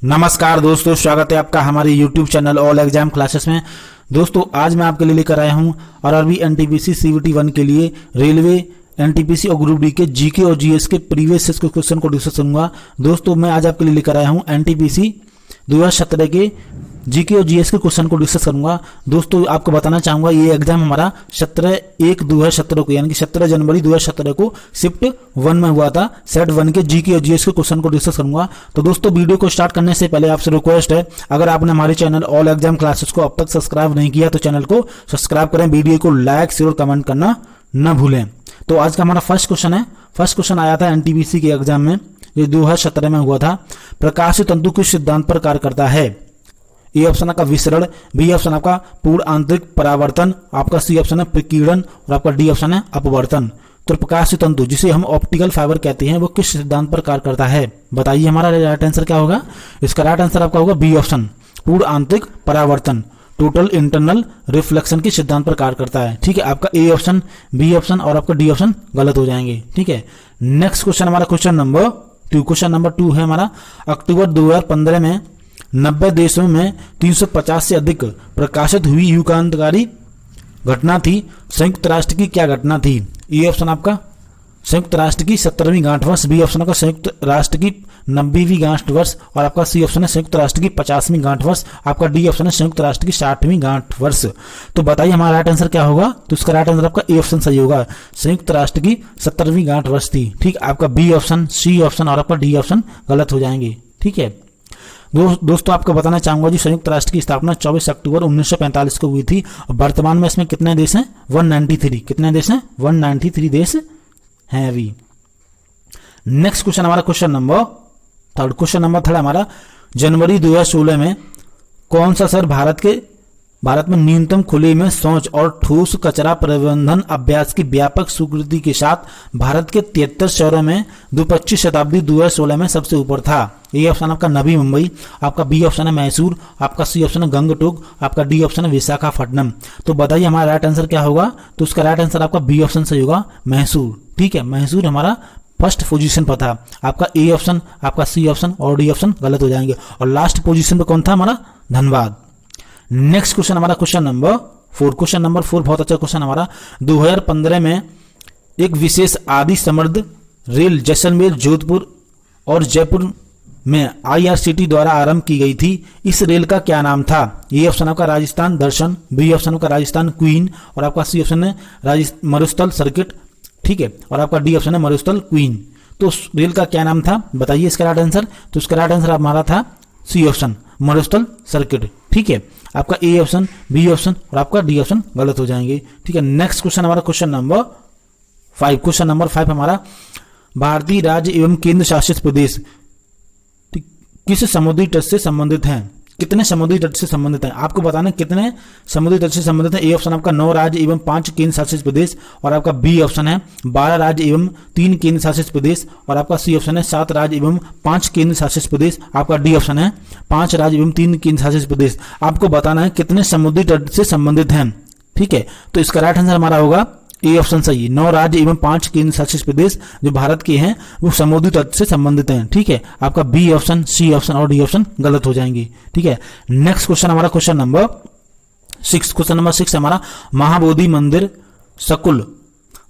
नमस्कार दोस्तों, स्वागत है आपका हमारे YouTube channel all exam classes में। दोस्तों आज मैं आपके लिए लेकर आया हूं आरआरबी एनटीपीसी CVT 1 के लिए रेलवे एनटीपीसी और ग्रुप डी के जीके और जीएस के प्रीवियस क्वेश्चन को डिस्कस करूंगा। दोस्तों मैं आज आपके लिए लेकर आया हूं एनटीपीसी 2017 के जीके और जीएस के क्वेश्चन को डिस्कस करूंगा। दोस्तों आपको बताना चाहूंगा ये एग्जाम हमारा 17/1/2017 को यानी कि 17 जनवरी 2017 को शिफ्ट 1 में हुआ था। सेट 1 के जीके और जीएस के क्वेश्चन को डिस्कस करूंगा। तो दोस्तों वीडियो को स्टार्ट करने से पहले आपसे रिक्वेस्ट है, अगर आपने हमारे चैनल ऑल एग्जाम क्लासेस को अब तक सब्सक्राइब नहीं किया तो चैनल को सब्सक्राइब करें, वीडियो को लाइक शेयर और कमेंट करना न भूलें। तो आज का हमारा फर्स्ट क्वेश्चन है। फर्स्ट क्वेश्चन आया था एनटीपीसी के एग्जाम में, जो 2017 में हुआ था। प्रकाशीय तंतु किस सिद्धांत पर कार्य करता है? ए ऑप्शन आपका विसरण, बी ऑप्शन आपका पूर्ण आंतरिक परावर्तन, आपका सी ऑप्शन है प्रकीर्णन और आपका डी ऑप्शन है अपवर्तन। तो प्रकाशीय तंतु जिसे हम ऑप्टिकल फाइबर कहते हैं वो किस सिद्धांत पर कार्य करता है? बताइए हमारा राइट आंसर क्या होगा। इसका राइट आंसर आपका होगा बी ऑप्शन, पूर्ण आंतरिक परावर्तन, टोटल इंटरनल रिफ्लेक्शन के सिद्धांत पर कार्य करता है। ठीक है, आपका ए ऑप्शन, बी ऑप्शन और आपका डी ऑप्शन गलत हो जाएंगे। ठीक है, नेक्स्ट क्वेश्चन हमारा क्वेश्चन नंबर 2। क्वेश्चन नंबर 2 है हमारा, अक्टूबर 2015 में 90 देशों में 350 से अधिक प्रकाशित हुई युगांतकारी घटना थी। संयुक्त राष्ट्र की क्या घटना थी? ए ऑप्शन आपका संयुक्त राष्ट्र की 17वीं गांठ वर्ष, बी ऑप्शन आपका संयुक्त राष्ट्र की 90वीं गांठ वर्ष और आपका सी ऑप्शन है संयुक्त राष्ट्र की 50वीं गांठ वर्ष, आपका डी ऑप्शन है संयुक्त राष्ट्र की 60वीं गांठ वर्ष। तो बताइए हमारा राइट आंसर क्या होगा। तो इसका राइट आंसर आपका ए ऑप्शन सही होगा, संयुक्त राष्ट्र की 17वीं गांठ वर्ष थी। ठीक, आपका बी ऑप्शन, सी ऑप्शन और आपका डी ऑप्शन गलत हो जाएंगे। ठीक है दोस्तों आपको बताना चाहूंगा जी, संयुक्त राष्ट्र की स्थापना 24 अक्टूबर 1945 को हुई थी और वर्तमान में इसमें कितने देश हैं? 193। कितने देश हैं? 193 देश हैं अभी। नेक्स्ट क्वेश्चन हमारा क्वेश्चन नंबर 3। क्वेश्चन नंबर 3 हमारा, जनवरी 2016 में कौन सा शहर भारत में न्यूनतम खुले में शौच और ठोस कचरा प्रबंधन अभ्यास की व्यापक स्वीकृति के साथ भारत के 73 शहरों में 25 शताब्दी 2016 में सबसे ऊपर था? ए ऑप्शन आपका नवी मुंबई, आपका बी ऑप्शन है मैसूर, आपका सी ऑप्शन है गंगटोक, आपका डी ऑप्शन है विशाखापट्टनम। तो बताइए हमारा राइट आंसर क्या होगा। तो उसका राइट आंसर आपका बी ऑप्शन सही होगा, मैसूर। ठीक है, मैसूर हमारा फर्स्ट पोजीशन पर था। आपका ए ऑप्शन, आपका सी ऑप्शन और डी ऑप्शन गलत हो जाएंगे और लास्ट पोजीशन पर कौन था? हमारा धनबाद। नेक्स्ट क्वेश्चन हमारा क्वेश्चन नंबर 4। क्वेश्चन नंबर 4 बहुत अच्छा क्वेश्चन हमारा, 2015 में एक विशेष आदि समृद्ध रेल जैसलमेर, जोधपुर और जयपुर में IRCT द्वारा आरंभ की गई थी। इस रेल का क्या नाम था? ए ऑप्शन आपका राजस्थान दर्शन, बी ऑप्शन आपका राजस्थान क्वीन और आपका सी ऑप्शन है मरुस्थल सर्किट। ठीक है, और आपका डी ऑप्शन है मरुस्थल क्वीन। तो उस रेल का क्या नाम था? बताइए इसका राइट आंसर। तो इसका राइट आंसर हमारा था सी ऑप्शन, मरुस्थल सर्किट। ठीक है, आपका ए ऑप्शन, बी ऑप्शन और आपका डी ऑप्शन गलत हो जाएंगे। ठीक है, नेक्स्ट क्वेश्चन हमारा क्वेश्चन नंबर 5। क्वेश्चन नंबर 5 हमारा, भारतीय राज्य एवं केंद्र शासित प्रदेश किस समुद्री तट से संबंधित हैं? कितने समुद्री तट से संबंधित हैं? आपको बताना कितने समुद्री तट से संबंधित है। ए ऑप्शन आपका 9 राज्य एवं 5 केंद्र शासित प्रदेश और आपका बी ऑप्शन है 12 राज्य एवं 3 केंद्र शासित प्रदेश और आपका सी ऑप्शन है 7 राज्य एवं 5 केंद्र शासित प्रदेश। आपका डी ऑप्शन है 5 राज्य एवं 3 केंद्र शासित प्रदेश। आपको बताना है कितने समुद्री तट से संबंधित हैं। ठीक है, तो इसका राइट आंसर हमारा होगा ए ऑप्शन सही, 9 राज्य एवं 5 केंद्र शासित प्रदेश जो भारत के हैं वो समुद्री तट से संबंधित हैं। ठीक है, आपका बी ऑप्शन, सी ऑप्शन और डी ऑप्शन गलत हो जाएंगे। ठीक है, नेक्स्ट क्वेश्चन हमारा क्वेश्चन नंबर 6। क्वेश्चन नंबर 6 हमारा, महाबोधि मंदिर सकुल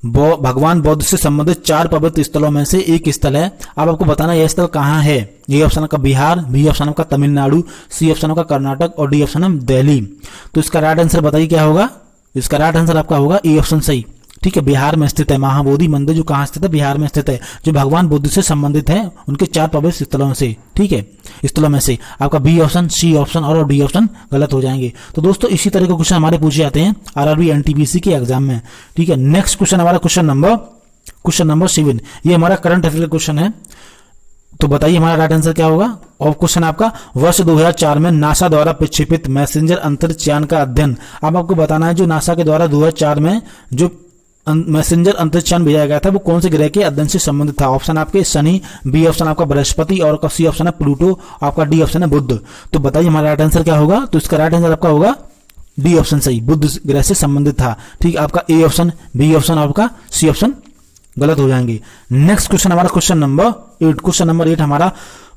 भगवान बुद्ध से संबंधित 4 पवित्र स्थलों में से एक स्थल है। अब आपको बताना यह स्थल कहाँ है। ए ऑप्शन का बिहार, बी ऑप्शन का तमिलनाडु, सी ऑप्शन का कर्नाटक और डी ऑप्शन है दिल्ली। तो इसका राइट आंसर बताइए क्या होगा। इसका राइट आंसर आपका होगा ए ऑप्शन सही। ठीक है, बिहार में स्थित है महाबोधि मंदिर, जो कहाँ स्थित है? बिहार में स्थित है, जो भगवान बुद्ध से संबंधित है उनके 4 पवित्र स्थलों से। ठीक है, स्थलों में से आपका बी ऑप्शन, सी ऑप्शन और डी ऑप्शन गलत हो जाएंगे। तो दोस्तों इसी तरह के क्वेश्चन हमारे पूछे जाते हैं आरआरबी एनटीपीसी के एग्जाम में। ठीक है, नेक्स्ट क्वेश्चन हमारा क्वेश्चन नंबर 7। ये हमारा करंट अफेयर क्वेश्चन है। तो बताइए हमारा राइट आंसर क्या होगा। और क्वेश्चन आपका, वर्ष 2004 में नासा द्वारा प्रक्षेपित मैसेंजर अंतरिक्ष यान का अध्ययन। अब आपको बताना है जो नासा के द्वारा 2004 में जो मैसेंजर अंतरिक्ष यान भेजा गया था वो कौन से ग्रह के अध्ययन से संबंधित था। ऑप्शन आपके शनि, बी ऑप्शन आपका बृहस्पति और सी ऑप्शन है प्लूटो, आपका डी ऑप्शन है बुध। तो बताइए हमारा राइट आंसर क्या होगा। तो इसका राइट आंसर आपका होगा डी ऑप्शन सही, बुध ग्रह से संबंधित था। ठीक, आपका ए ऑप्शन, बी ऑप्शन और आपका सी ऑप्शन गलत हो जाएंगे। नेक्स्ट क्वेश्चन हमारा क्वेश्चन नंबर 8। क्वेश्चन नंबर 8 हमारा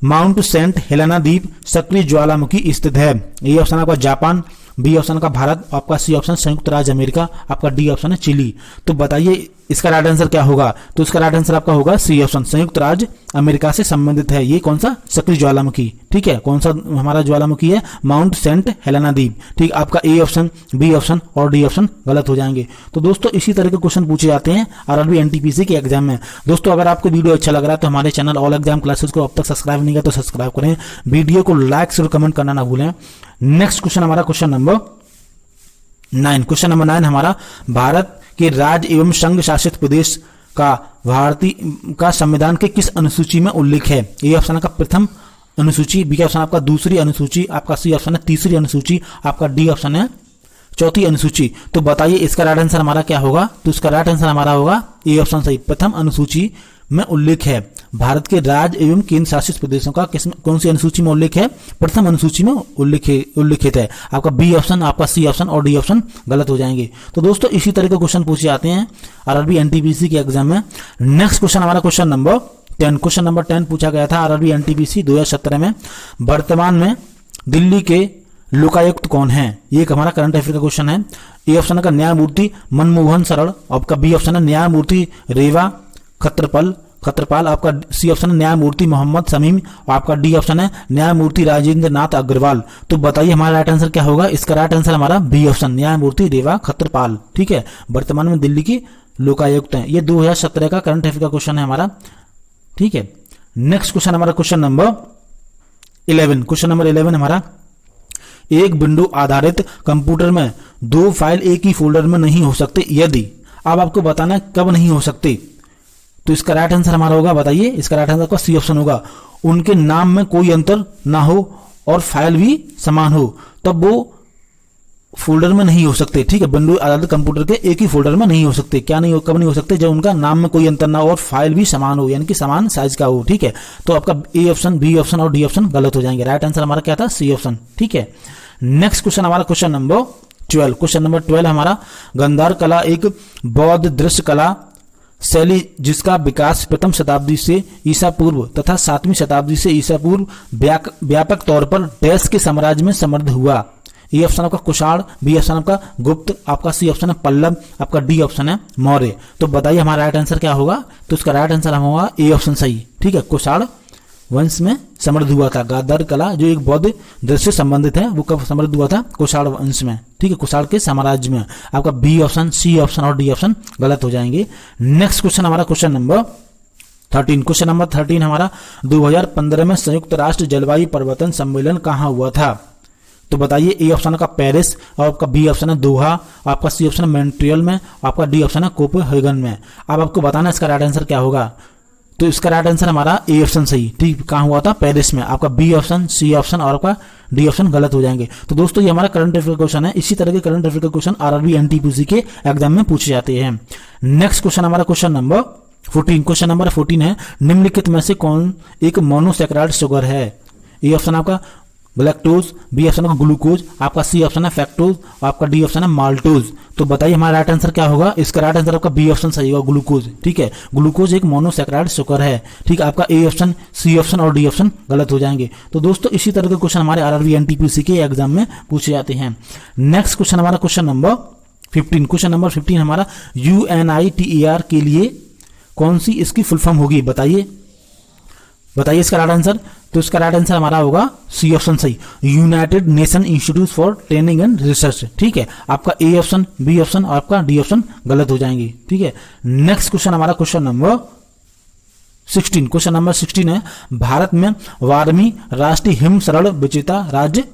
माउंट सेंट हेलेना द्वीप सक्रिय ज्वालामुखी स्थित है। ए ऑप्शन आपका जापान, बी ऑप्शन का भारत, आपका सी ऑप्शन संयुक्त राज्य अमेरिका, आपका डी ऑप्शन है चिली। तो बताइए इसका राइट आंसर क्या होगा? तो इसका राइट आंसर आपका होगा सी ऑप्शन, संयुक्त राज्य अमेरिका से संबंधित है ये कौन सा सक्रिय ज्वालामुखी। ठीक है, कौन सा हमारा ज्वालामुखी है? माउंट सेंट हेलेना द्वीप। ठीक, आपका ए ऑप्शन, बी ऑप्शन और डी ऑप्शन गलत हो जाएंगे। तो दोस्तों इसी तरह के क्वेश्चन पूछे जाते हैं आरआरबी एनटीपीसी के एग्जाम में। दोस्तों अगर आपको वीडियो अच्छा लग रहा है तो हमारे चैनल ऑल एग्जाम क्लासेस को अब तक सब्सक्राइब नहीं किया तो सब्सक्राइब करें, वीडियो को लाइक शेयर कमेंट करना ना भूलें। नेक्स्ट क्वेश्चन हमारा क्वेश्चन नंबर 9। क्वेश्चन नंबर 9 हमारा भारत के राज्य एवं संघ शासित प्रदेश का भारतीय का संविधान के किस अनुसूची में उल्लेख है? ए ऑप्शन का प्रथम अनुसूची, बी ऑप्शन आपका दूसरी अनुसूची, आपका सी ऑप्शन है तीसरी अनुसूची, आपका डी ऑप्शन है चौथी अनुसूची। तो बताइए इसका राइट आंसर हमारा क्या होगा? तो इसका राइट आंसर हमारा होगा ए ऑप्शन सही, प्रथम अनुसूची में उल्लेख है। भारत के राज्य एवं केंद्र शासित प्रदेशों का किस कौन सी अनुसूची में उल्लेख है? प्रथम अनुसूची में उल्लेखित है। आपका बी ऑप्शन, आपका सी ऑप्शन और डी ऑप्शन गलत हो जाएंगे। तो दोस्तों इसी तरह के क्वेश्चन पूछे जाते हैं आरआरबी एनटीपीसी के एग्जाम में। नेक्स्ट क्वेश्चन हमारा क्वेश्चन नंबर 10। क्वेश्चन नंबर 10 पूछा गया था आरआरबी एनटीपीसी 2017 में। वर्तमान में दिल्ली के लोकायुक्त कौन है? ये एक हमारा करंट अफेयर का क्वेश्चन है। ए ऑप्शन का न्यायमूर्ति मनमोहन शरण, आपका बी ऑप्शन है न्यायमूर्ति रेवा खत्रपाल, आपका सी ऑप्शन है न्यायमूर्ति मोहम्मद शमीम और आपका डी ऑप्शन है न्यायमूर्ति राजेंद्र नाथ अग्रवाल। तो बताइए हमारा राइट आंसर क्या होगा? इसका राइट आंसर हमारा बी ऑप्शन, न्यायमूर्ति रेवा खत्रपाल। ठीक है, वर्तमान में दिल्ली की लोकायुक्त हैं। ये 2017 का करंट अफेयर का क्वेश्चन है हमारा। ठीक है, नेक्स्ट क्वेश्चन हमारा क्वेश्चन नंबर 11। क्वेश्चन नंबर 11 हमारा एक विंडो आधारित कंप्यूटर में दो फाइल एक ही फोल्डर में नहीं हो सकते यदि, अब आपको बताना है कब नहीं हो सकते। तो इसका राइट आंसर हमारा होगा, बताइए इसका राइट आंसर का सी ऑप्शन होगा, उनके नाम में कोई अंतर ना हो और फाइल भी समान हो तब वो फोल्डर में नहीं हो सकते। ठीक है, विंडो आधारित कंप्यूटर के एक ही फोल्डर में नहीं हो सकते। क्या नहीं हो, कब नहीं हो सकते? जब उनका नाम में कोई अंतर ना हो और फाइल भी समान हो, यानी कि समान साइज का हो। ठीक है, तो आपका ए ऑप्शन, बी ऑप्शन और डी ऑप्शन गलत हो जाएंगे। राइट आंसर हमारा क्या था? C option. ठीक है, नेक्स्ट क्वेश्चन हमारा क्वेश्चन नंबर 12। क्वेश्चन नंबर 12 हमारा गांधार कला एक बौद्ध दृश्य कला शैली जिसका विकास प्रथम शताब्दी से ईसा पूर्व तथा 7वीं शताब्दी से ईसा पूर्व व्यापक तौर पर डैश के साम्राज्य में समृद्ध हुआ। ए ऑप्शन आपका कुषाण, बी ऑप्शन आपका गुप्त, आपका सी ऑप्शन है पल्लव, आपका डी ऑप्शन है मौर्य। तो बताइए हमारा राइट आंसर क्या होगा? तो इसका राइट आंसर होगा ए ऑप्शन सही। ठीक है, कुषाण वंश में समृद्ध हुआ था। गांधार कला जो एक बौद्ध दृश्य से संबंधित है वो कब समृद्ध हुआ था? कुषाण वंश में। ठीक है, कुषाण के साम्राज्य में। आपका बी ऑप्शन, सी ऑप्शन और डी ऑप्शन गलत हो जाएंगे। नेक्स्ट क्वेश्चन हमारा क्वेश्चन नंबर 13। क्वेश्चन नंबर 13 हमारा 2015 में संयुक्त राष्ट्र जलवायु परिवर्तन सम्मेलन कहाँ हुआ था? तो बताइए ए ऑप्शन का पेरिस और आपका बी ऑप्शन है दोहा, आपका सी ऑप्शन है मॉन्ट्रियल में, आपका डी ऑप्शन है कोपेनहेगन में। अब आपको बताना इसका राइट आंसर क्या होगा? तो इसका राइट आंसर हमारा ए ऑप्शन सही। ठीक, कहाँ हुआ था? पेरिस में। आपका बी ऑप्शन, सी ऑप्शन और आपका डी ऑप्शन गलत हो जाएंगे। तो दोस्तों ये हमारा करंट अफेयर क्वेश्चन है। इसी तरह के करंट अफेयर के क्वेश्चन आरआरबी एनटीपीसी के एग्जाम में पूछे जाते हैं। नेक्स्ट क्वेश्चन हमारा क्वेश्चन नंबर 14। क्वेश्चन नंबर 14 है निम्नलिखित में से कौन एक मोनोसैकेराइड शुगर है? ए ऑप्शन आपका ग्लैक्टोज, बी ऑप्शन का ग्लूकोज, आपका सी ऑप्शन है फैक्टोज, आपका डी ऑप्शन है माल्टोज। तो बताइए हमारा राइट आंसर क्या होगा? इसका राइट आंसर आपका बी ऑप्शन सही होगा, ग्लूकोज। ठीक है, ग्लूकोज एक मोनोसैकेराइड शुगर है। ठीक है, आपका ए ऑप्शन, सी ऑप्शन और डी ऑप्शन गलत हो जाएंगे। तो दोस्तों इसी तरह के क्वेश्चन हमारे आरआरबी एनटीपीसी के एग्जाम में पूछे जाते हैं। नेक्स्ट क्वेश्चन हमारा क्वेश्चन नंबर 15। क्वेश्चन नंबर 15 हमारा UNITER के लिए कौन सी इसकी फुल फॉर्म होगी? बताइए इसका राइट आंसर। तो इसका राइट आंसर हमारा होगा सी ऑप्शन सही, United nation institute for training and research. ठीक है, आपका ए ऑप्शन, बी ऑप्शन और आपका डी ऑप्शन गलत हो जाएंगे। ठीक है, नेक्स्ट क्वेश्चन हमारा क्वेश्चन नंबर 16। क्वेश्चन नंबर 16 है भारत में 12वीं राष्ट्रीय हिम सरण विजेता राज्य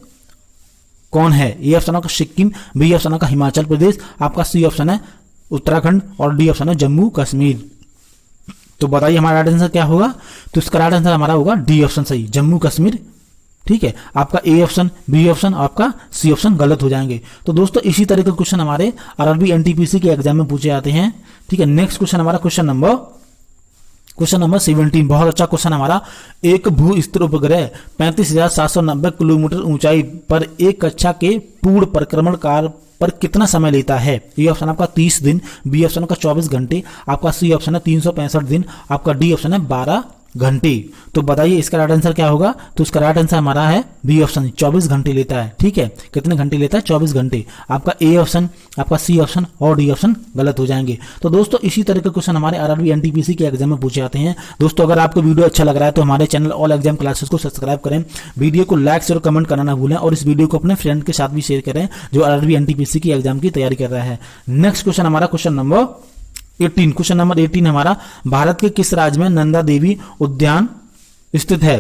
कौन है? ए ऑप्शन का सिक्किम, बी ऑप्शन का हिमाचल प्रदेश, आपका सी ऑप्शन है उत्तराखंड और डी ऑप्शन है जम्मू कश्मीर। तो बताइए हमारा राइट आंसर क्या होगा? तो इसका राइट आंसर हमारा होगा डी ऑप्शन सही, जम्मू कश्मीर। ठीक है, आपका ए ऑप्शन, बी ऑप्शन, आपका सी ऑप्शन गलत हो जाएंगे। तो दोस्तों इसी तरह के क्वेश्चन हमारे आरआरबी एनटीपीसी के एग्जाम में पूछे जाते हैं। ठीक है, नेक्स्ट क्वेश्चन हमारा क्वेश्चन नंबर 17। बहुत अच्छा क्वेश्चन हमारा। एक भू स्थिर उपग्रह 35,790 किलोमीटर ऊंचाई पर एक कक्षा के पूर्ण परिक्रमण कार्य पर कितना समय लेता है? ए ऑप्शन आपका 30 दिन, बी ऑप्शन का 24 घंटे, आपका सी ऑप्शन है 365 दिन, आपका डी ऑप्शन है 12 घंटे। तो बताइए इसका राइट आंसर क्या होगा? तो इसका राइट आंसर हमारा है बी ऑप्शन, 24 घंटे लेता है। ठीक है, कितने घंटे लेता है? 24 घंटे। आपका ए ऑप्शन, आपका सी ऑप्शन और डी ऑप्शन गलत हो जाएंगे। तो दोस्तों इसी तरह के क्वेश्चन हमारे आरआरबी एनटीपीसी के एग्जाम में पूछे जाते हैं। दोस्तों अगर आपको वीडियो अच्छा लग रहा है तो हमारे चैनल ऑल एग्जाम क्लासेस को सब्सक्राइब करें, वीडियो को लाइक शेयर कमेंट करना ना भूलें और इस वीडियो को अपने फ्रेंड के साथ भी शेयर करें जो आरआरबी एनटीपीसी की एग्जाम की तैयारी कर रहा है। नेक्स्ट क्वेश्चन हमारा क्वेश्चन नंबर 18। क्वेश्चन नंबर 18 हमारा, भारत के किस राज्य में नंदा देवी उद्यान स्थित है?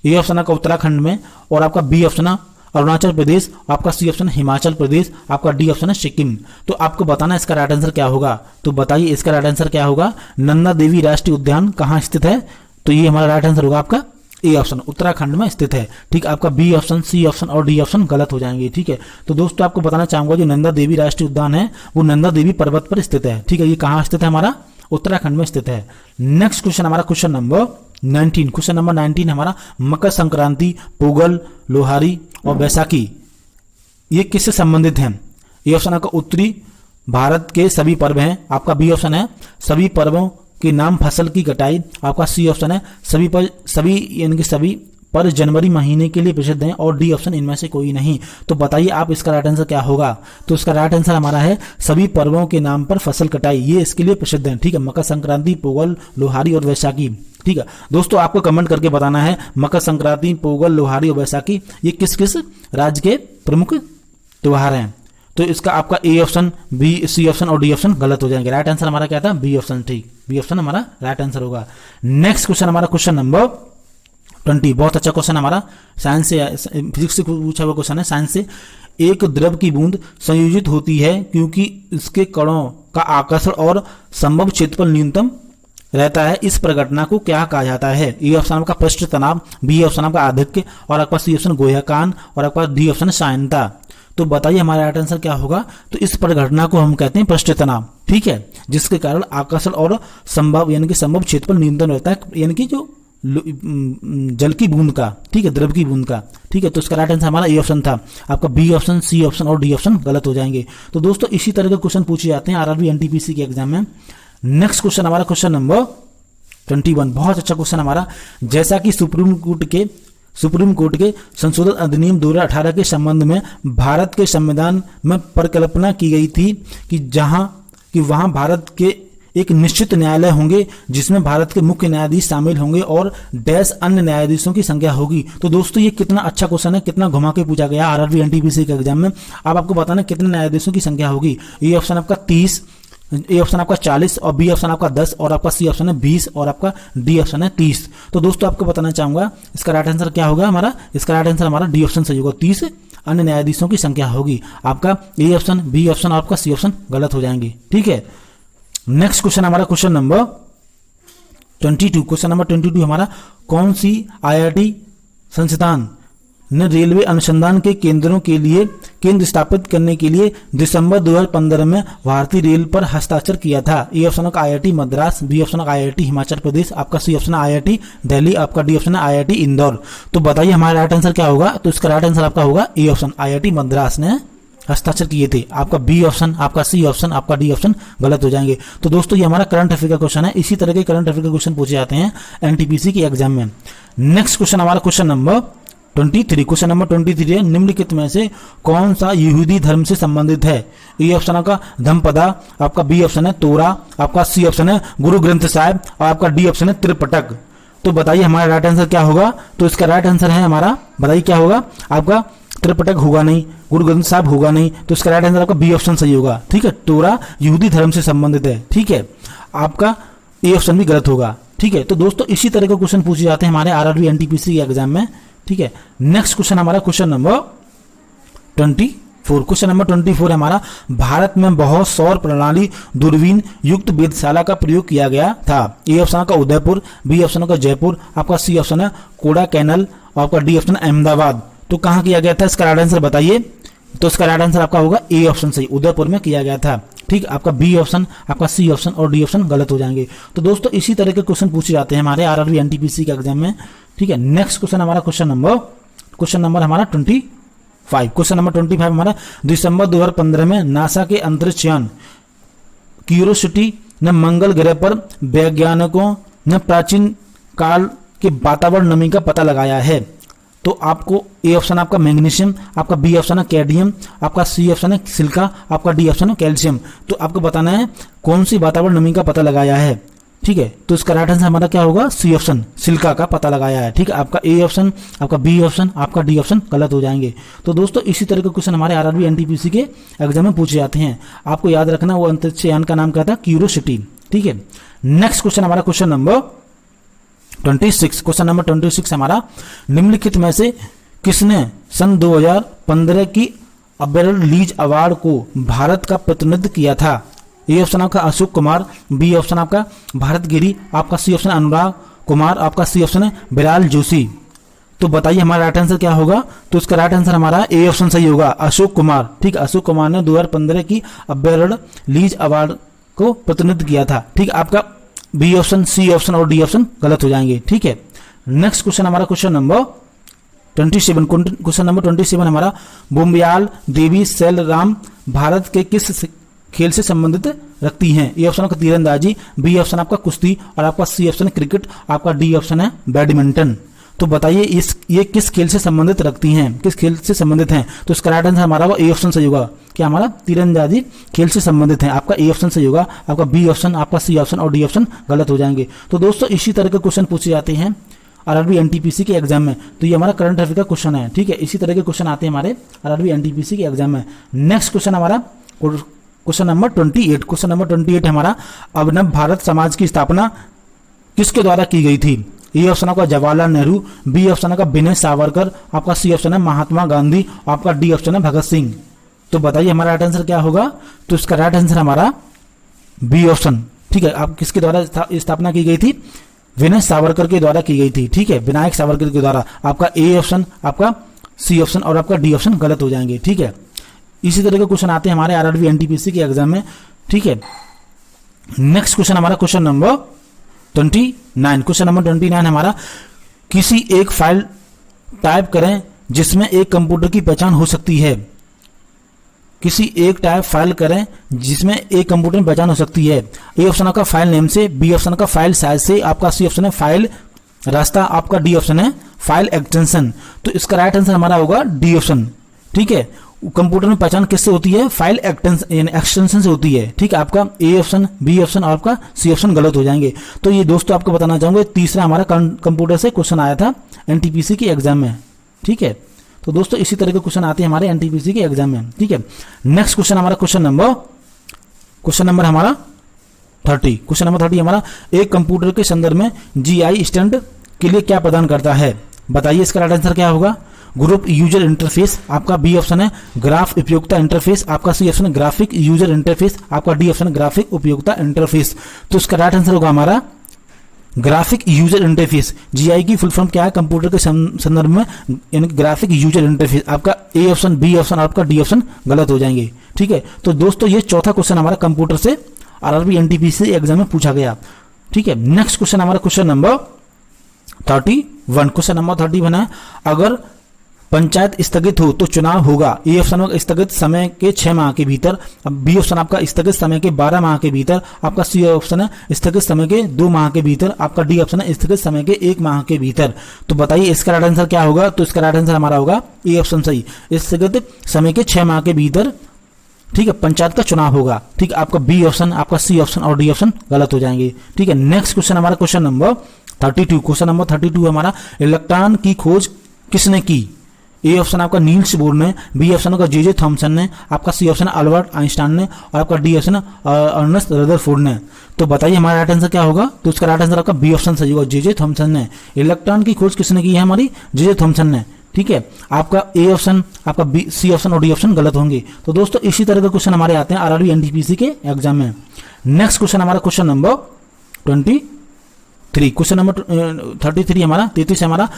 ए ऑप्शन आपका उत्तराखंड में, और आपका बी ऑप्शन अरुणाचल प्रदेश, आपका सी ऑप्शन हिमाचल प्रदेश, आपका डी ऑप्शन है सिक्किम। तो आपको बताना इसका राइट आंसर क्या होगा। तो बताइए इसका राइट आंसर क्या होगा? नंदा देवी राष्ट्रीय उद्यान कहाँ स्थित है? तो ये हमारा राइट आंसर होगा आपका ए ऑप्शन, उत्तराखंड में स्थित है। ठीक, आपका बी ऑप्शन, सी ऑप्शन और डी ऑप्शन गलत हो जाएंगे। ठीक है, तो दोस्तों आपको बताना चाहूंगा जो नंदा देवी राष्ट्रीय उद्यान है वो नंदा देवी पर्वत पर स्थित है। ठीक है, ये कहाँ स्थित है? हमारा उत्तराखंड में स्थित है। नेक्स्ट क्वेश्चन हमारा क्वेश्चन नंबर 19। क्वेश्चन नंबर 19 हमारा, मकर संक्रांति, पोंगल, लोहड़ी और बैसाखी ये किससे संबंधित हैं? ये ऑप्शन आपका उत्तरी भारत के सभी पर्व हैं, आपका बी ऑप्शन है सभी पर्वों के नाम फसल की कटाई, आपका सी ऑप्शन है सभी यानी कि सभी पर जनवरी महीने के लिए प्रसिद्ध हैं, और डी ऑप्शन इनमें से कोई नहीं। तो बताइए आप इसका राइट आंसर क्या होगा? तो इसका राइट आंसर हमारा है सभी पर्वों के नाम पर फसल कटाई, ये इसके लिए प्रसिद्ध है। ठीक है, मकर संक्रांति, पोंगल, लोहड़ी और बैसाखी। ठीक है दोस्तों, आपको कमेंट करके बताना है मकर संक्रांति, पोंगल, लोहड़ी और बैसाखी ये किस किस राज्य के प्रमुख त्योहार हैं। तो इसका आपका A option, B, C option और डी ऑप्शन गलत हो जाएंगे। राइट आंसर हमारा क्या था? B option. ठीक, बी ऑप्शन हमारा राइट आंसर होगा। नेक्स्ट क्वेश्चन हमारा क्वेश्चन नंबर 20। बहुत अच्छा क्वेश्चन हमारा साइंस से, फिजिक्स से पूछा हुआ क्वेश्चन है साइंस से। एक द्रव की बूंद संयोजित होती है क्योंकि इसके कणों का आकर्षण और संभव क्षेत्रफल न्यूनतम रहता है, इस प्रघटना को क्या कहा जाता है? ए ऑप्शन आपका पृष्ठ तनाव, बी ऑप्शन आपका आधिक्य, और आपका सी ऑप्शन गोयाकान, और आपका डी ऑप्शन सायनता। तो बताइए हमारा राइट आंसर क्या होगा? तो इस प्रघटना को हम कहते हैं पृष्ठ तनाव। ठीक है, जिसके कारण आकर्षण और संभव यानी कि संभव क्षेत्रफल न्यूनतम रहता है, यानी कि जो जल की बूंद का, ठीक है, द्रव की बूंद का। ठीक है, तो इसका राइट आंसर हमारा ए ऑप्शन था। आपका बी ऑप्शन, सी ऑप्शन और डी ऑप्शन गलत हो जाएंगे। तो दोस्तों इसी तरह के क्वेश्चन पूछे जाते हैं आरआरबी एनटीपीसी के एग्जाम में। नेक्स्ट क्वेश्चन हमारा क्वेश्चन नंबर 21। बहुत अच्छा क्वेश्चन हमारा, जैसा कि सुप्रीम कोर्ट के संशोधन अधिनियम 2018 के संबंध में भारत के संविधान में परिकल्पना की गई थी कि वहां भारत के एक निश्चित न्यायालय होंगे जिसमें भारत के मुख्य न्यायाधीश शामिल होंगे और डैश अन्य न्यायाधीशों की संख्या होगी। तो दोस्तों ये कितना अच्छा क्वेश्चन है, कितना घुमा के पूछा गया आरआरबी एनटीपीसी के एग्जाम में। अब आपको बताना कितने न्यायाधीशों की संख्या होगी। ए ऑप्शन आपका 30, ए ऑप्शन आपका 40, और बी ऑप्शन आपका 10, और आपका सी ऑप्शन है 20, और आपका डी ऑप्शन है 30। तो दोस्तों आपको बताना चाहूंगा इसका राइट आंसर क्या होगा हमारा? इसका राइट आंसर हमारा डी ऑप्शन सही होगा, 30 अन्य न्यायाधीशों की संख्या होगी। आपका ए ऑप्शन, बी ऑप्शन और आपका सी ऑप्शन गलत हो जाएंगे। ठीक है, नेक्स्ट क्वेश्चन हमारा क्वेश्चन नंबर 22। क्वेश्चन नंबर 22 हमारा, कौन सी आईआईटी संस्थान ने रेलवे अनुसंधान के केंद्रों के लिए केंद्र स्थापित करने के लिए दिसंबर 2015 में भारतीय रेल पर हस्ताक्षर किया था? ए ऑप्शन का आईआईटी मद्रास, बी ऑप्शन का आईआईटी हिमाचल प्रदेश, आपका सी ऑप्शन आईआईटी दिल्ली, आपका डी ऑप्शन है आईआईटी इंदौर। तो बताइए हमारा राइट आंसर क्या होगा? तो इसका राइट आंसर आपका होगा ए ऑप्शन, आईआईटी मद्रास ने हस्ताक्षर किए थे। आपका बी ऑप्शन, आपका सी ऑप्शन, आपका डी ऑप्शन गलत हो जाएंगे। तो दोस्तों ये हमारा करंट अफेयर का क्वेश्चन है। इसी तरह के करंट अफेयर के क्वेश्चन पूछे जाते हैं एनटीपीसी के एग्जाम में। नेक्स्ट क्वेश्चन हमारा क्वेश्चन नंबर 23। क्वेश्चन नंबर 23 है, निम्नलिखित में से कौन सा यहूदी धर्म से संबंधित है? ए ऑप्शन आपका धम्मपदा, आपका बी ऑप्शन है तोरा, आपका सी ऑप्शन है गुरु ग्रंथ साहिब, और आपका डी ऑप्शन है त्रिपिटक। तो बताइए हमारा राइट आंसर क्या होगा? तो इसका राइट आंसर है हमारा, बताइए क्या होगा आपका? त्रिपिटक होगा नहीं, गुरु ग्रंथ साहिब होगा नहीं, तो इसका राइट आंसर आपका बी ऑप्शन सही होगा। ठीक है, तोरा यहूदी धर्म से संबंधित है। ठीक है, आपका ए ऑप्शन भी गलत होगा। ठीक है, तो दोस्तों इसी तरह के क्वेश्चन पूछे जाते हैं हमारे आरआरबी एनटीपीसी के एग्जाम में। ठीक है, नेक्स्ट क्वेश्चन हमारा क्वेश्चन नंबर 24। क्वेश्चन नंबर 24 हमारा, भारत में बहुत सौर प्रणाली दूरबीन युक्त वेधशाला का प्रयोग किया गया था? ए ऑप्शन का उदयपुर, बी ऑप्शन का जयपुर, आपका सी ऑप्शन है कोडा कैनल, और आपका डी ऑप्शन अहमदाबाद। तो कहाँ किया गया था? इसका राइट आंसर बताइए। तो इसका राइट आंसर आपका होगा ए ऑप्शन सही, उदयपुर में किया गया था। ठीक, आपका बी ऑप्शन, आपका सी ऑप्शन और डी ऑप्शन गलत हो जाएंगे। तो दोस्तों इसी तरह के क्वेश्चन पूछे जाते हैं हमारे आरआरबी एनटीपीसी के एग्जाम में। ठीक है, नेक्स्ट क्वेश्चन हमारा क्वेश्चन नंबर हमारा 5। क्वेश्चन नंबर 25 हमारा, दिसंबर 2015 में नासा के अंतरिक्ष यान क्यूरियोसिटी ने मंगल ग्रह पर वैज्ञानिकों ने प्राचीन काल के वातावरण नमी का पता लगाया है। तो आपको ए ऑप्शन आपका मैग्नीशियम, आपका बी ऑप्शन है कैडमियम, आपका सी ऑप्शन है सिलिका, आपका डी ऑप्शन है कैल्शियम। तो आपको बताना है कौन सी वातावरण नमी का पता लगाया है। ठीक है, तो इसका राइट आंसर हमारा क्या होगा, सी ऑप्शन सिलिका का पता लगाया है। ठीक है, आपका ए ऑप्शन, आपका बी ऑप्शन, आपका डी ऑप्शन गलत हो जाएंगे। तो दोस्तों इसी तरह के क्वेश्चन हमारे आरआरबी एनटीपीसी के एग्जाम में पूछे जाते हैं। आपको याद रखना वो अंतरिक्ष यान का नाम क्या था, क्यूरियोसिटी। ठीक है, नेक्स्ट क्वेश्चन हमारा क्वेश्चन नंबर 26। क्वेश्चन नंबर 26 हमारा, निम्नलिखित में से किसने सन 2015 की अबेरल लीज अवार्ड को भारत का प्रतिनिधित्व किया था। ए ऑप्शन आपका अशोक कुमार, बी ऑप्शन आपका भारत गिरी, आपका सी ऑप्शन अनुराग कुमार, आपका सी ऑप्शन है बिलाल जोशी। तो बताइए हमारा राइट आंसर क्या होगा। तो इसका राइट आंसर हमारा ए ऑप्शन सही होगा, अशोक कुमार। ठीक है, अशोक कुमार ने 2015 की अबेरल लीज अवार्ड को प्रतिनिधित्व किया था। ठीक है, आपका बी ऑप्शन, सी ऑप्शन और डी ऑप्शन गलत हो जाएंगे। ठीक है, नेक्स्ट क्वेश्चन हमारा क्वेश्चन नंबर 27। क्वेश्चन नंबर 27 हमारा, बुम्बियाल देवी सेल राम भारत के किस खेल से संबंधित रखती हैं। ए ऑप्शन आपका तीरंदाजी, बी ऑप्शन आपका कुश्ती और आपका सी ऑप्शन क्रिकेट, आपका डी ऑप्शन है बैडमिंटन। तो बताइए ये किस खेल से संबंधित रखती हैं, किस खेल से संबंधित हैं। तो इसका राइट आंसर हमारा ए ऑप्शन सही होगा, क्या हमारा तीरंदाजी खेल से संबंधित है। आपका ए ऑप्शन सही होगा, आपका बी ऑप्शन, आपका सी ऑप्शन और डी ऑप्शन गलत हो जाएंगे। तो दोस्तों इसी तरह के क्वेश्चन पूछे जाते हैं आरआरबी एनटीपीसी के एग्जाम में। तो ये हमारा करंट अफेयर का क्वेश्चन है। ठीक है, इसी तरह के क्वेश्चन आते हैं हमारे आरआरबी एनटीपीसी के एग्जाम में। नेक्स्ट क्वेश्चन हमारा क्वेश्चन नंबर 28। क्वेश्चन नंबर 28 हमारा, अभिनव भारत समाज की स्थापना किसके द्वारा की गई थी। ए ऑप्शन आपका जवाहरलाल नेहरू, बी ऑप्शन आपका विनय सावरकर, आपका सी ऑप्शन है महात्मा गांधी, आपका डी ऑप्शन है भगत सिंह। तो बताइए हमारा राइट आंसर क्या होगा। तो इसका राइट आंसर हमारा बी ऑप्शन। ठीक है, आप किसके द्वारा स्थापना की गई थी, विनय सावरकर के द्वारा की गई थी। ठीक है, विनायक सावरकर के द्वारा। आपका ए ऑप्शन, आपका सी ऑप्शन और आपका डी ऑप्शन गलत हो जाएंगे। ठीक है, इसी तरह के क्वेश्चन आते हैं हमारे आरआरबी एनटीपीसी के एग्जाम में। ठीक है, नेक्स्ट क्वेश्चन हमारा क्वेश्चन नंबर 29। क्वेश्चन नंबर 29 हमारा, किसी एक फाइल टाइप करें जिसमें एक कंप्यूटर की पहचान हो सकती है। किसी एक टाइप फाइल करें जिसमें एक कंप्यूटर की पहचान हो सकती है। ए ऑप्शन आपका फाइल नेम से, बी ऑप्शन का फाइल साइज से, आपका सी ऑप्शन है फाइल रास्ता, आपका डी ऑप्शन है फाइल एक्सटेंशन। तो इसका राइट आंसर हमारा होगा डी ऑप्शन। ठीक है, कंप्यूटर में पहचान किससे होती है, फाइल एक्सटेंशन से होती है। ठीक है, आपका ए ऑप्शन, बी ऑप्शन और आपका सी ऑप्शन गलत हो जाएंगे। तो ये दोस्तों आपको बताना चाहूंगा तीसरा हमारा कंप्यूटर से क्वेश्चन आया था एनटीपीसी के एग्जाम में। ठीक है, तो दोस्तों इसी तरह के क्वेश्चन आते हैं हमारे एनटीपीसी के एग्जाम में। ठीक है, नेक्स्ट क्वेश्चन हमारा क्वेश्चन नंबर हमारा 30। क्वेश्चन नंबर 30 हमारा, एक कंप्यूटर के संदर्भ में जीआई स्टैंडर्ड के लिए क्या प्रदान करता है। बताइए इसका राइट आंसर क्या होगा। ग्रुप यूजर इंटरफेस, आपका बी ऑप्शन है ग्राफ उपयोगिता इंटरफेस, आपका C option graphic user interface, आपका डी ऑप्शन ग्राफिक उपयोगिता इंटरफेस। तो इसका राइट आंसर होगा हमारा ग्राफिक यूजर इंटरफेस। जीआई की फुल फॉर्म क्या है कंप्यूटर के संदर्भ में, यानी ग्राफिक यूजर इंटरफेस। आपका ए ऑप्शन, बी ऑप्शन और आपका डी ऑप्शन गलत हो जाएंगे। ठीक है, तो दोस्तों ये चौथा क्वेश्चन हमारा कंप्यूटर से आरआरबी एनटीपीसी एग्जाम में पूछा गया। ठीक है, नेक्स्ट क्वेश्चन हमारा क्वेश्चन नंबर 31। क्वेश्चन नंबर 31 है, अगर पंचायत स्थगित हो तो चुनाव होगा। ए ऑप्शन स्थगित समय के 6 माह के भीतर, बी ऑप्शन आपका स्थगित समय के 12 माह के भीतर, आपका सी ऑप्शन है स्थगित समय के 2 माह के भीतर, आपका डी ऑप्शन है स्थगित समय के 1 माह के भीतर। तो बताइए इसका राइट आंसर क्या होगा। तो इसका राइट आंसर हमारा होगा ए ऑप्शन सही, स्थगित समय के 6 माह के भीतर ठीक है पंचायत का चुनाव होगा। ठीक है, आपका बी ऑप्शन, आपका सी ऑप्शन और डी ऑप्शन गलत हो जाएंगे। ठीक है, नेक्स्ट क्वेश्चन हमारा क्वेश्चन नंबर 32। क्वेश्चन नंबर 32 हमारा, इलेक्ट्रॉन की खोज किसने की। ए ऑप्शन आपका नील्स बोर ने, बी ऑप्शन का जे थॉमसन ने, आपका सी ऑप्शन अल्बर्ट आइंस्टाइन ने और आपका डी ऑप्शन अर्नेस्ट रदरफोर्ड ने। तो बताइए हमारा राइट आंसर क्या होगा। तो इसका राइट आंसर आपका बी ऑप्शन सही होगा, जे थॉमसन ने। इलेक्ट्रॉन की खोज किसने की है हमारी, जे थॉमसन ने। ठीक है, आपका ए ऑप्शन, आपका बी, सी ऑप्शन और डी ऑप्शन गलत होंगे। तो दोस्तों इसी तरह के क्वेश्चन हमारे आते हैं आरआरबी एनटीपीसी के एग्जाम में। नेक्स्ट क्वेश्चन हमारा क्वेश्चन नंबर 23। क्वेश्चन नंबर 33 हमारा 33 हमारा,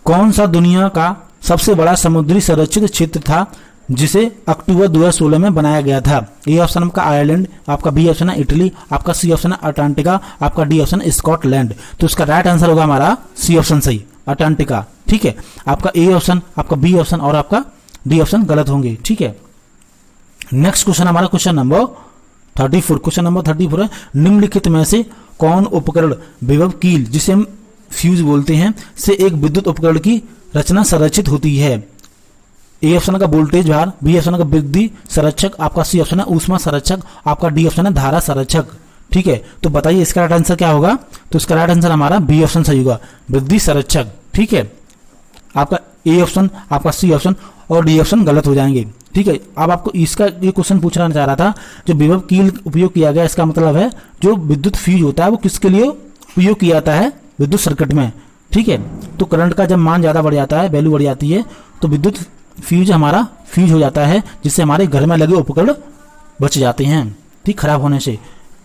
कौन सा दुनिया का सबसे बड़ा समुद्री संरक्षित क्षेत्र था जिसे अक्टूबर 2016 में बनाया गया था। ए ऑप्शन आपका आयरलैंड, आपका बी ऑप्शन है इटली, आपका सी ऑप्शन है अटलांटिका, आपका डी ऑप्शन स्कॉटलैंड। तो इसका राइट आंसर होगा हमारा सी ऑप्शन सही, अटलांटिका। ठीक है, आपका ए ऑप्शन, आपका बी ऑप्शन और आपका डी ऑप्शन गलत होंगे। ठीक है, नेक्स्ट क्वेश्चन हमारा क्वेश्चन नंबर 34। क्वेश्चन नंबर 34 है, निम्नलिखित में से कौन उपकरण विभव कील, जिसे हम फ्यूज बोलते हैं, से एक विद्युत उपकरण की रचना संरचित होती है? ए ऑप्शन का वोल्टेज भार, बी ऑप्शन का विद्युत संरक्षक, आपका सी ऑप्शन है ऊष्मा संरक्षक, आपका डी ऑप्शन है धारा संरक्षक। ठीक है, तो बताइए इसका राइट आंसर क्या होगा? तो इसका राइट आंसर हमारा बी ऑप्शन सही होगा, विद्युत संरक्षक। ठीक है, आपका ए ऑप्शन, आपका सी ऑप्शन और डी ऑप्शन गलत हो जाएंगे। ठीक है, अब आपको इसका ये क्वेश्चन पूछना चाह रहा था, जो विभव कील उपयोग किया गया, इसका मतलब है जो विद्युत फ्यूज होता है वो किसके लिए उपयोग किया जाता है? विद्युत सर्किट में। ठीक है, तो करंट का जब मान ज्यादा बढ़ जाता है, वैल्यू बढ़ जाती है, तो विद्युत फ्यूज हमारा फ्यूज हो जाता है, जिससे हमारे घर में लगे उपकरण बच जाते हैं, ठीक, खराब होने से।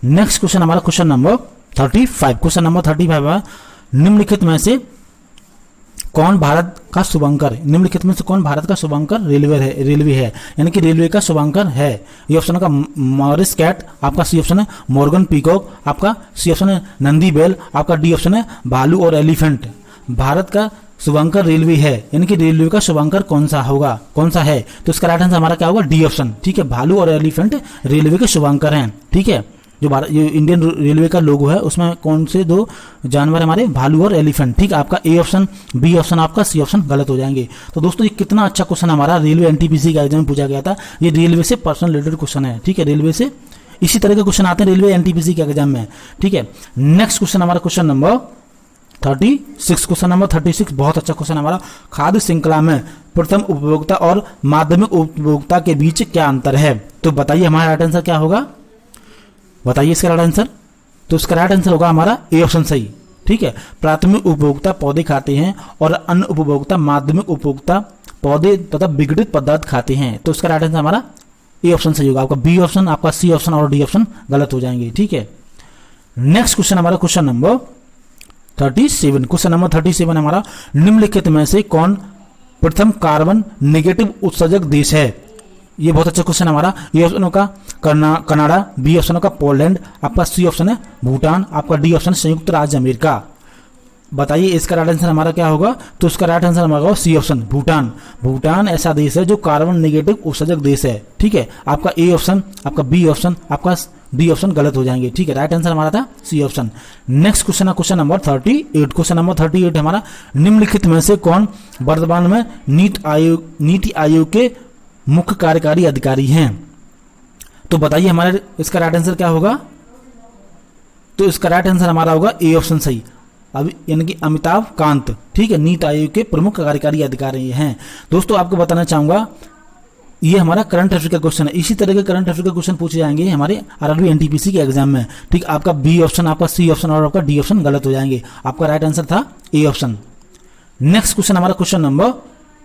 नेक्स्ट क्वेश्चन हमारा क्वेश्चन नंबर 35। क्वेश्चन नंबर 35 है, निम्नलिखित में से कौन भारत का शुभंकर, निम्नलिखित में से कौन भारत का शुभंकर रेलवे है, यानी कि रेलवे का शुभंकर है? ये ऑप्शन का मॉरिस कैट, आपका सी ऑप्शन है मॉर्गन पीकॉक, आपका सी ऑप्शन है नंदी बेल, आपका डी ऑप्शन है भालू और एलिफेंट। भारत का शुभंकर रेलवे है, यानी कि रेलवे का शुभंकर कौन सा होगा, कौन सा है? तो इसका राइट आंसर हमारा क्या होगा? D option. ठीक है, भालू और एलिफेंट रेलवे के शुभंकर हैं। ठीक है, जो इंडियन रेलवे का लोगो है उसमें कौन से दो जानवर हमारे? भालू और एलिफेंट। ठीक है, आपका ए ऑप्शन, बी ऑप्शन, आपका सी ऑप्शन गलत हो जाएंगे। तो दोस्तों ये कितना अच्छा क्वेश्चन हमारा रेलवे एनटीपीसी का एग्जाम में पूछा गया था। ये रेलवे से पर्सनल रिलेटेड क्वेश्चन है। ठीक है, रेलवे से इसी तरह के क्वेश्चन आते हैं रेलवे एनटीपीसी के एग्जाम में। ठीक है, नेक्स्ट क्वेश्चन हमारा क्वेश्चन नंबर 36। क्वेश्चन नंबर 36 बहुत अच्छा क्वेश्चन हमारा, खाद्य श्रृंखला में प्रथम उपभोक्ता और माध्यमिक उपभोक्ता के बीच क्या अंतर है? तो बताइए हमारा राइट आंसर क्या होगा? बताइए इसका राइट आंसर। तो इसका राइट आंसर होगा हमारा ए ऑप्शन सही। ठीक है, प्राथमिक उपभोक्ता पौधे खाते हैं और अन्य उपभोक्ता माध्यमिक उपभोक्ता पौधे तथा विघटित पदार्थ खाते हैं। तो इसका राइट आंसर हमारा ए ऑप्शन सही होगा। आपका बी ऑप्शन, आपका सी ऑप्शन और डी ऑप्शन गलत हो जाएंगे। ठीक है, नेक्स्ट क्वेश्चन हमारा क्वेश्चन नंबर 37। क्वेश्चन नंबर 37 हमारा, निम्नलिखित में से कौन प्रथम कार्बन नेगेटिव उत्सर्जक देश है? ये बहुत अच्छा क्वेश्चन हमारा। ए ऑप्शन का कनाडा, बी ऑप्शन का पोलैंड, आपका सी ऑप्शन है भूटान, आपका डी ऑप्शन संयुक्त राज्य अमेरिका। बताइए इसका राइट आंसर हमारा क्या होगा? तो इसका राइट आंसर हमारा होगा सी ऑप्शन भूटान। भूटान ऐसा देश है जो कार्बन नेगेटिव उत्सर्जक देश है। ठीक है, आपका ए ऑप्शन, आपका बी ऑप्शन, आपका डी ऑप्शन गलत हो जाएंगे। ठीक है, राइट आंसर हमारा था सी ऑप्शन। नेक्स्ट क्वेश्चन है क्वेश्चन नंबर 38। क्वेश्चन नंबर 38 हमारा, निम्नलिखित में से कौन वर्तमान में नीति आयोग के मुख्य कार्यकारी अधिकारी हैं? तो बताइए हमारे इसका राइट आंसर क्या होगा? तो इसका राइट आंसर हमारा होगा ए ऑप्शन सही, अभी यानी कि अमिताभ कांत। ठीक है, नीति आयोग के प्रमुख कार्यकारी अधिकारी हैं। दोस्तों आपको बताना चाहूंगा ये हमारा करंट अफेयर का क्वेश्चन है। इसी तरह के करंट अफेयर के क्वेश्चन पूछे जाएंगे हमारे आरआरबी एनटीपीसी के एग्जाम में। ठीक, आपका बी ऑप्शन, आपका सी ऑप्शन और आपका डी ऑप्शन गलत हो जाएंगे। आपका राइट आंसर था ए ऑप्शन। नेक्स्ट क्वेश्चन हमारा क्वेश्चन नंबर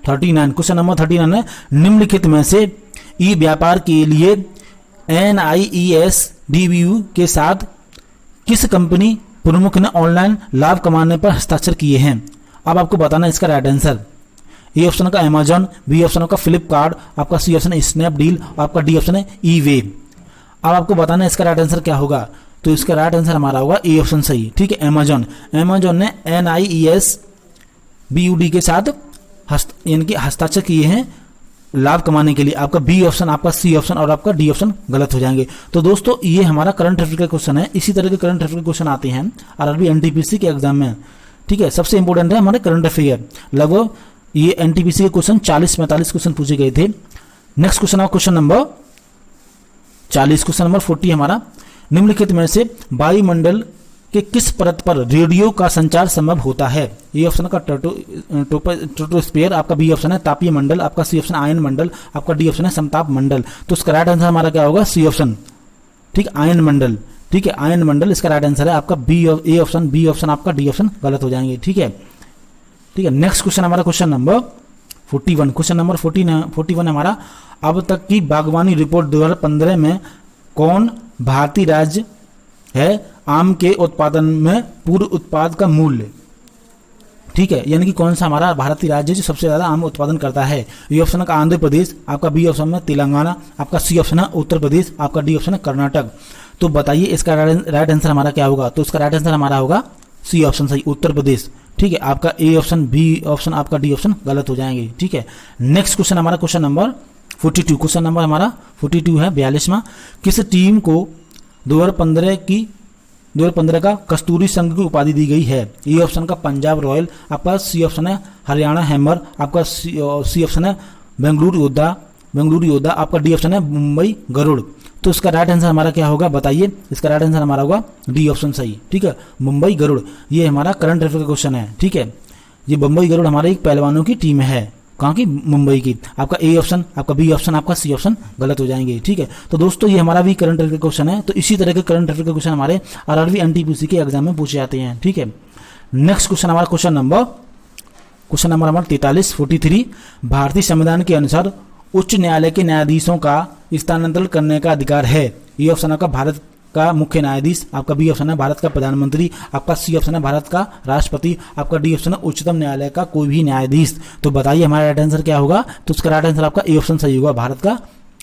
39। क्वेश्चन नंबर 39 है, निम्नलिखित में से ई व्यापार के लिए NIESDBU के साथ किस कंपनी प्रमुख ने ऑनलाइन लाभ कमाने पर हस्ताक्षर किए हैं? अब आपको बताना इसका राइट आंसर। ए ऑप्शन का अमेजॉन, बी ऑप्शन का फ्लिपकार्ट, आपका सी ऑप्शन है स्नैपडील, आपका डी ऑप्शन है ई-वे। अब आपको बताना इसका राइट आंसर क्या होगा? तो इसका राइट आंसर हमारा होगा ए ऑप्शन सही। ठीक है, अमेजॉन ने NIESDBU के साथ यानी कि हस्ताक्षर किए हैं लाभ कमाने के लिए। आपका बी ऑप्शन, आपका सी ऑप्शन और आपका डी ऑप्शन गलत हो जाएंगे। तो दोस्तों ये हमारा करंट अफेयर का क्वेश्चन है। इसी तरह के करंट अफेयर के क्वेश्चन आते हैं आरआरबी एनटीपीसी के एग्जाम में। ठीक है, सबसे इंपॉर्टेंट है हमारे करंट अफेयर। लगभग ये एनटीपीसी के क्वेश्चन 40-45 क्वेश्चन पूछे गए थे। नेक्स्ट क्वेश्चन है क्वेश्चन नंबर 40। क्वेश्चन नंबर 40 हमारा, निम्नलिखित में से वायुमंडल कि किस परत पर रेडियो का संचार संभव होता है? ए ऑप्शन का ट्रोपोस्फीयर, आपका बी ऑप्शन है तापीय मंडल, आपका सी ऑप्शन आयन मंडल, आपका डी ऑप्शन है समताप मंडल। तो इसका राइट आंसर हमारा क्या होगा? C option. ठीक, आयन मंडल। ठीक है, आयन मंडल इसका राइट आंसर है। आपका ए ऑप्शन, बी ऑप्शन, आपका डी ऑप्शन गलत हो जाएंगे। ठीक है, ठीक है। नेक्स्ट क्वेश्चन हमारा क्वेश्चन नंबर 41। क्वेश्चन नंबर 41 हमारा, अब तक की बागवानी रिपोर्ट 2015 में कौन भारतीय राज्य है आम के उत्पादन में पूर्व उत्पाद का मूल्य? ठीक है, यानी कि कौन सा हमारा भारतीय राज्य जो सबसे ज्यादा आम उत्पादन करता है? ये ऑप्शन का आंध्र प्रदेश, आपका बी ऑप्शन में तेलंगाना, आपका सी ऑप्शन है उत्तर प्रदेश, आपका डी ऑप्शन है कर्नाटक। तो बताइए इसका राइट आंसर हमारा क्या होगा? तो इसका राइट आंसर हमारा होगा सी ऑप्शन सही, उत्तर प्रदेश। ठीक है, आपका ए ऑप्शन, बी ऑप्शन, आपका डी ऑप्शन गलत हो जाएंगे। ठीक है, नेक्स्ट क्वेश्चन हमारा क्वेश्चन नंबर 42, क्वेश्चन नंबर हमारा 42 है 42वां। किस टीम को 2015 का कस्तूरी संघ की उपाधि दी गई है? ए ऑप्शन का पंजाब रॉयल, आपका सी ऑप्शन है हरियाणा हैमर, आपका सी ऑप्शन है बेंगलुरु योद्धा, आपका डी ऑप्शन है मुंबई गरुड़। तो इसका राइट आंसर हमारा क्या होगा बताइए? इसका राइट आंसर हमारा होगा डी ऑप्शन सही। ठीक है, मुंबई गरुड़, ये हमारा करंट अफेयर का क्वेश्चन है। ठीक है, ये मुंबई गरुड़ हमारे एक पहलवानों की टीम है, कहाँ की? मुंबई की। आपका ए ऑप्शन, आपका बी ऑप्शन, आपका सी ऑप्शन गलत हो जाएंगे। ठीक है, तो दोस्तों ये हमारा भी करंट अफेयर का क्वेश्चन है। तो इसी तरह के करंट अफेयर के क्वेश्चन हमारे आरआरबी एनटीपीसी के एग्जाम में पूछे जाते हैं। ठीक है, नेक्स्ट क्वेश्चन हमारा क्वेश्चन नंबर हमारा 43 43। भारतीय संविधान के अनुसार उच्च न्यायालय के न्यायाधीशों का स्थानांतरण करने का अधिकार है? ये ऑप्शन आपका भारत का मुख्य न्यायाधीश, आपका बी ऑप्शन है भारत का प्रधानमंत्री, आपका सी ऑप्शन है भारत का राष्ट्रपति, आपका डी ऑप्शन है उच्चतम न्यायालय का कोई भी न्यायाधीश। तो बताइए हमारा राइट आंसर क्या होगा? तो उसका राइट आंसर आपका ए ऑप्शन सही होगा, भारत का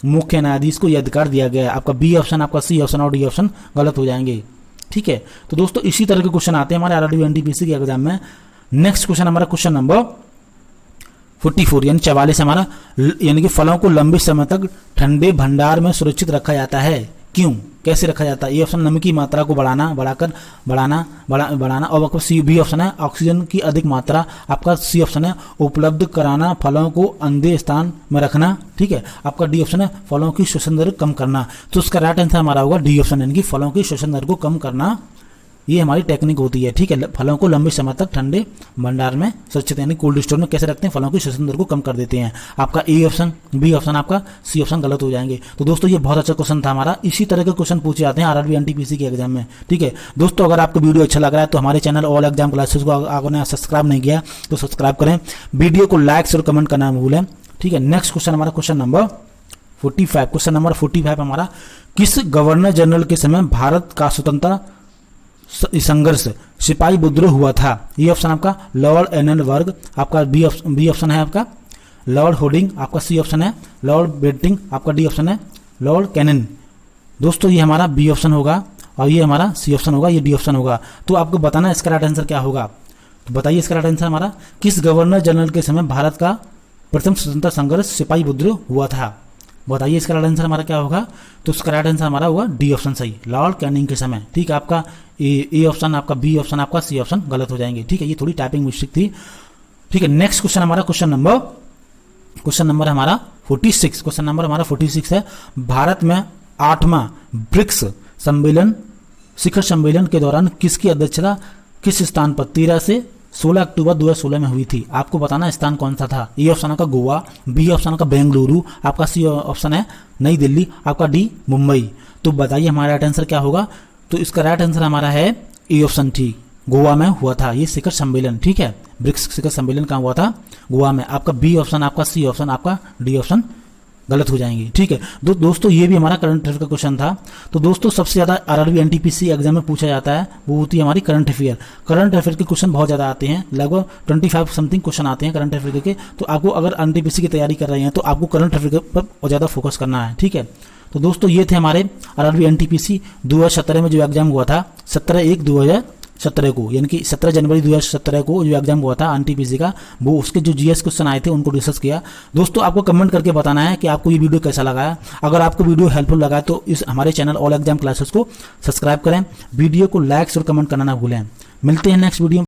मुख्य न्यायाधीश को यह अधिकार दिया गया है। आपका बी ऑप्शन, आपका सी ऑप्शन और डी ऑप्शन गलत हो जाएंगे। ठीक है, तो दोस्तों इसी तरह के क्वेश्चन आते हैं हमारे आरआरबी एनटीपीसी के एग्जाम में। नेक्स्ट क्वेश्चन हमारा क्वेश्चन नंबर 44 यानी 44 हमारा, यानी कि फलों को लंबे समय तक ठंडे भंडार में सुरक्षित रखा जाता है, क्यों, कैसे रखा जाता है? ये ऑप्शन नमी की मात्रा को बढ़ाना और आपका सी बी ऑप्शन है ऑक्सीजन की अधिक मात्रा, आपका सी ऑप्शन है उपलब्ध कराना, फलों को अंधे स्थान में रखना। ठीक है, आपका डी ऑप्शन है फलों की श्वसन दर कम करना। तो उसका राइट आंसर हमारा होगा डी ऑप्शन, यानी कि फलों की श्वसन दर को कम करना, ये हमारी टेक्निक होती है। ठीक है, फलों को लंबे समय तक ठंडे भंडार में सुरक्षित यानी कोल्ड स्टोर में कैसे रखते हैं? फलों की श्वसन दर को कम कर देते हैं। आपका ए ऑप्शन, बी ऑप्शन, आपका सी ऑप्शन गलत हो जाएंगे। तो दोस्तों ये बहुत अच्छा क्वेश्चन था हमारा। इसी तरह के क्वेश्चन पूछे जाते हैं आरआरबी एनटीपीसी के एग्जाम में। ठीक है दोस्तों, अगर आपको वीडियो अच्छा लग रहा है तो हमारे चैनल ऑल एग्जाम क्लासेस को आपने सब्सक्राइब नहीं किया तो सब्सक्राइब करें, वीडियो को लाइक और कमेंट करना न भूलें। ठीक है, नेक्स्ट क्वेश्चन हमारा क्वेश्चन नंबर 45, क्वेश्चन नंबर 45 हमारा, किस गवर्नर जनरल के समय भारत का स्वतंत्रता संघर्ष सिपाही विद्रोह हुआ था? ये ऑप्शन आपका लॉर्ड एननबर्ग, आपका बी ऑप्शन है आपका लॉर्ड होर्डिंग, आपका सी ऑप्शन है लॉर्ड बेंटिंग, आपका डी ऑप्शन है लॉर्ड कैनन। दोस्तों ये हमारा बी ऑप्शन होगा और ये हमारा सी ऑप्शन होगा, ये डी ऑप्शन होगा। तो आपको बताना इसका राइट आंसर क्या होगा? तो बताइए इसका राइट आंसर हमारा, किस गवर्नर जनरल के समय भारत का प्रथम स्वतंत्रता संघर्ष सिपाही विद्रोह हुआ था? बताइए इसका राइट आंसर हमारा क्या होगा? तो उसका राइट आंसर हमारा होगा डी ऑप्शन सही, लॉर्ड कैनिंग के समय। ठीक है, आपका ए ऑप्शन, आपका बी ऑप्शन, आपका सी ऑप्शन गलत हो जाएंगे। ठीक है, ये थोड़ी टाइपिंग मिस्टेक थी। ठीक है, नेक्स्ट क्वेश्चन हमारा क्वेश्चन नंबर हमारा 46, क्वेश्चन नंबर हमारा 46 है, भारत में 8वां ब्रिक्स सम्मेलन शिखर सम्मेलन के दौरान किसकी अध्यक्षता किस स्थान पर 13 से 16 अक्टूबर 2016 में हुई थी? आपको बताना स्थान कौन सा था। ए ऑप्शन का गोवा, बी ऑप्शन का बेंगलुरु, आपका सी ऑप्शन है नई दिल्ली, आपका डी मुंबई। तो बताइए हमारा राइट आंसर क्या होगा? तो इसका राइट आंसर हमारा है ए ऑप्शन ठीक, गोवा में हुआ था ये शिखर सम्मेलन। ठीक है, ब्रिक्स शिखर सम्मेलन कहाँ हुआ था? गोवा में। आपका बी ऑप्शन, आपका सी ऑप्शन, आपका डी ऑप्शन गलत हो जाएंगे। ठीक है दोस्तों, ये भी हमारा करंट अफेयर का क्वेश्चन था। तो दोस्तों सबसे ज़्यादा आरआरबी एनटीपीसी एग्जाम में पूछा जाता है वो होती है हमारी करंट अफेयर। करंट अफेयर के क्वेश्चन बहुत ज़्यादा आते हैं, लगभग 25 समथिंग क्वेश्चन आते हैं करंट अफेयर के। तो आपको अगर एनटीपीसी की तैयारी कर रहे हैं तो आपको करंट अफेयर पर ज़्यादा फोकस करना है। ठीक है, तो दोस्तों ये थे हमारे आरआरबी एनटीपीसी 2017 में जो एग्जाम हुआ था 17/1/2017 को, यानी कि 17 जनवरी 2017 को जो एग्जाम हुआ था एनटीपीसी का, वो उसके जो जीएस क्वेश्चन आए थे उनको डिस्कस किया। दोस्तों आपको कमेंट करके बताना है कि आपको ये वीडियो कैसा लगा है। अगर आपको वीडियो हेल्पफुल लगा है तो इस हमारे चैनल ऑल एग्जाम क्लासेस को सब्सक्राइब करें, वीडियो को लाइक और कमेंट करना ना भूलें। मिलते हैं नेक्स्ट वीडियो।